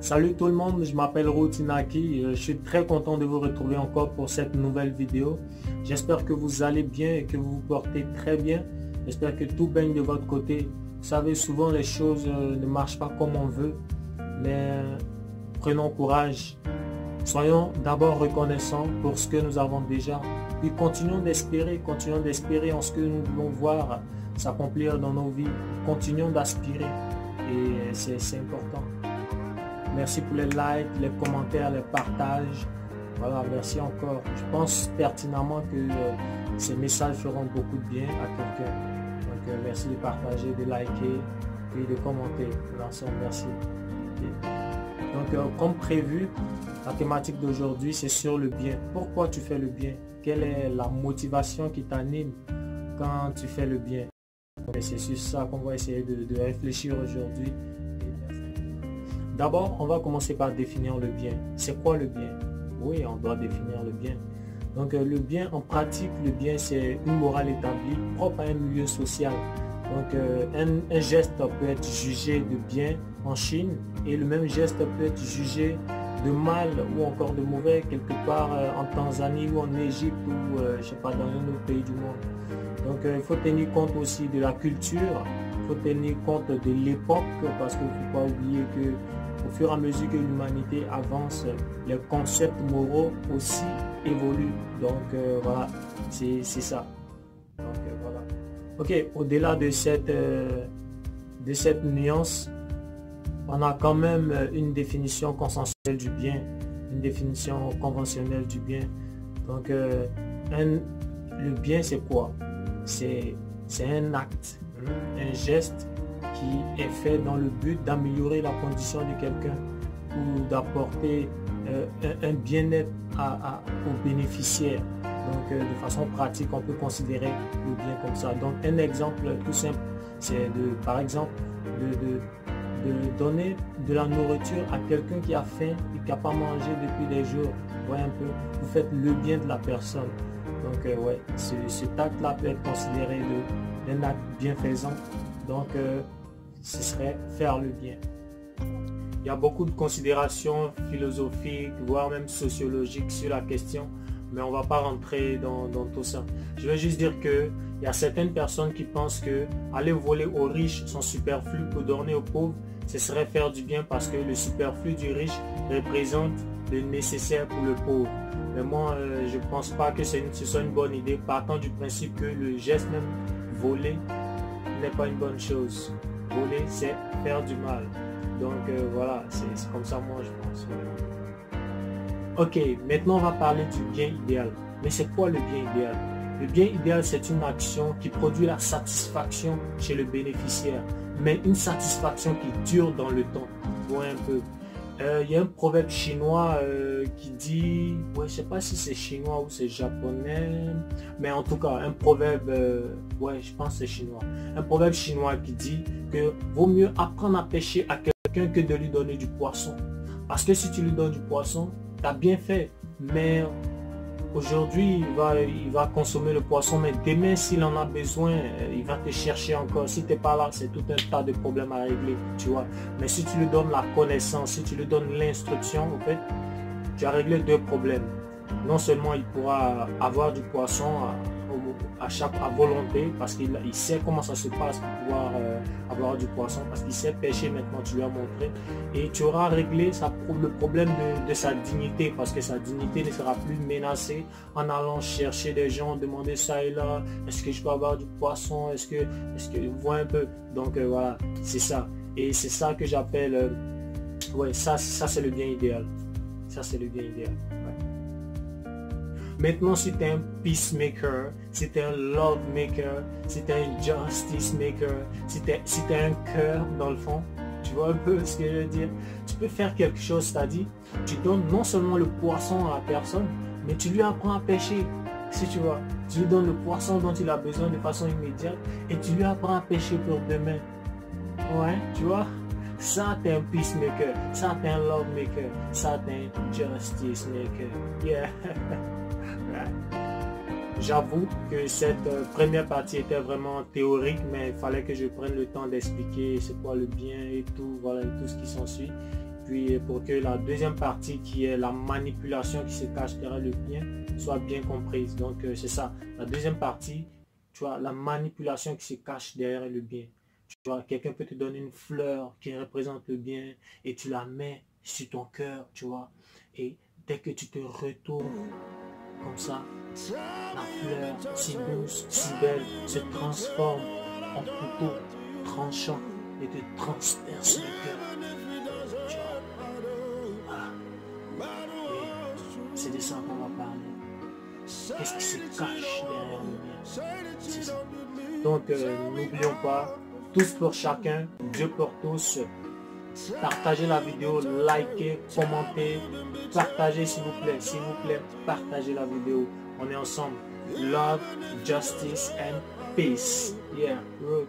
Salut tout le monde, je m'appelle Routinaki, je suis très content de vous retrouver encore pour cette nouvelle vidéo. J'espère que vous allez bien et que vous vous portez très bien. J'espère que tout baigne de votre côté. Vous savez, souvent les choses ne marchent pas comme on veut, mais prenons courage. Soyons d'abord reconnaissants pour ce que nous avons déjà, puis continuons d'espérer en ce que nous voulons voir s'accomplir dans nos vies. Continuons d'aspirer et c'est important. Merci pour les likes, les commentaires, les partages. Voilà, merci encore. Je pense pertinemment que ces messages feront beaucoup de bien à quelqu'un. Donc merci de partager, de liker et de commenter. Merci. Donc comme prévu, la thématique d'aujourd'hui c'est sur le bien. Pourquoi tu fais le bien? Quelle est la motivation qui t'anime quand tu fais le bien? C'est sur ça qu'on va essayer de réfléchir aujourd'hui. D'abord, on va commencer par définir le bien. C'est quoi le bien? Oui, on doit définir le bien. Donc le bien en pratique, le bien c'est une morale établie propre à un milieu social. Donc un geste peut être jugé de bien en Chine et le même geste peut être jugé de mal ou encore de mauvais quelque part en Tanzanie ou en Égypte ou je sais pas, dans un autre pays du monde. Donc il faut tenir compte aussi de la culture, il faut tenir compte de l'époque parce qu'il ne faut pas oublier que au fur et à mesure que l'humanité avance, les concepts moraux aussi évoluent. Donc voilà, c'est ça. Donc voilà. Ok, au-delà de cette nuance, on a quand même une définition consensuelle du bien, une définition conventionnelle du bien. Donc le bien c'est quoi? C'est un acte, un geste qui est fait dans le but d'améliorer la condition de quelqu'un ou d'apporter un bien-être aux bénéficiaires. Donc de façon pratique, on peut considérer le bien comme ça. Donc un exemple tout simple, c'est par exemple de donner de la nourriture à quelqu'un qui a faim et qui n'a pas mangé depuis des jours. Vous voyez un peu, vous faites le bien de la personne. Donc ouais, cet acte-là peut être considéré d'un acte bienfaisant. Donc ce serait faire le bien. Il y a beaucoup de considérations philosophiques, voire même sociologiques sur la question, mais on ne va pas rentrer dans tout ça. Je veux juste dire qu'il y a certaines personnes qui pensent que aller voler aux riches son superflu pour donner aux pauvres, ce serait faire du bien parce que le superflu du riche représente le nécessaire pour le pauvre. Mais moi, je ne pense pas que ce soit une bonne idée, partant du principe que le geste même voler n'est pas une bonne chose. Voler, c'est faire du mal. Donc voilà, c'est comme ça moi je pense. Ok, maintenant on va parler du bien idéal. Mais c'est quoi le bien idéal? Le bien idéal, c'est une action qui produit la satisfaction chez le bénéficiaire, mais une satisfaction qui dure dans le temps. Vous voyez un peu. Il y a un proverbe chinois qui dit, ouais, je sais pas si c'est chinois ou c'est japonais, mais en tout cas un proverbe, ouais, je pense que c'est chinois. Un proverbe chinois qui dit que vaut mieux apprendre à pêcher à quelqu'un que de lui donner du poisson. Parce que si tu lui donnes du poisson, tu as bien fait, mais aujourd'hui il va consommer le poisson, mais demain s'il en a besoin, il va te chercher encore. Si tu n'es pas là, c'est tout un tas de problèmes à régler, tu vois. Mais si tu lui donnes la connaissance, si tu lui donnes l'instruction, en fait, tu as réglé deux problèmes. Non seulement il pourra avoir du poisson à volonté, parce qu'il sait comment ça se passe pour pouvoir avoir du poisson, parce qu'il sait pêcher maintenant, tu lui as montré, et tu auras réglé le problème de sa dignité, parce que sa dignité ne sera plus menacée en allant chercher des gens, demander ça et là, est-ce que je peux avoir du poisson, est-ce que vous voyez un peu. Donc voilà, c'est ça, et c'est ça que j'appelle ouais, ça c'est le bien idéal. Ça c'est le bien idéal. Ouais. Maintenant, si tu es un peacemaker, si tu es un love maker, si tu es un justice maker, si tu es un cœur dans le fond, tu vois un peu ce que je veux dire, tu peux faire quelque chose, c'est-à-dire, tu donnes non seulement le poisson à la personne, mais tu lui apprends à pêcher. Si tu vois, tu lui donnes le poisson dont il a besoin de façon immédiate et tu lui apprends à pêcher pour demain. Ouais, tu vois, ça t'es un peacemaker, ça t'es un love maker, ça t'es un justice maker. Yeah. J'avoue que cette première partie était vraiment théorique, mais il fallait que je prenne le temps d'expliquer c'est quoi le bien et tout, voilà, tout ce qui s'ensuit. Puis pour que la deuxième partie qui est la manipulation qui se cache derrière le bien soit bien comprise. Donc c'est ça. La deuxième partie, tu vois, la manipulation qui se cache derrière le bien. Tu vois, quelqu'un peut te donner une fleur qui représente le bien et tu la mets sur ton cœur, tu vois. Et dès que tu te retournes comme ça, la fleur si douce, si belle, se transforme en couteau tranchant et te transperce le cœur. Tu vois. Voilà. Et c'est de ça qu'on va parler. Qu'est-ce qui se cache derrière le bien? C'est ça. Donc n'oublions pas, tous pour chacun, Dieu pour tous. Partagez la vidéo, likez, commentez, partagez s'il vous plaît, partagez la vidéo. On est ensemble. Love, justice and peace. Yeah, road